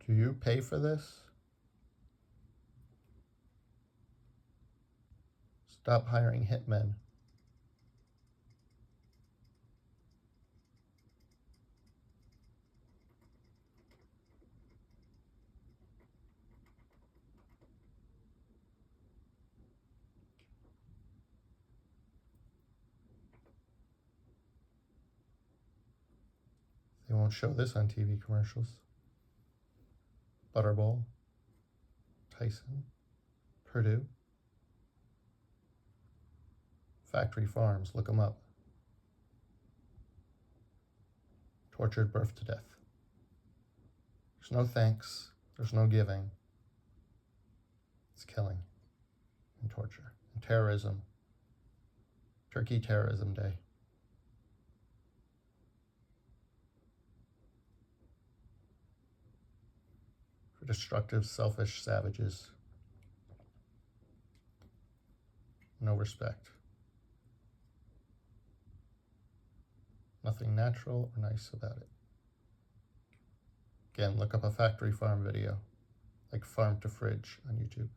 Do you pay for this? Stop hiring hitmen. They won't show this on TV commercials. Butterball, Tyson, Perdue, factory farms, look them up. Tortured birth to death. There's no thanks, there's no giving. It's killing and torture and terrorism. Turkey Terrorism Day. For destructive, selfish savages. No respect. Nothing natural or nice about it. Again, look up a factory farm video, like Farm to Fridge on YouTube.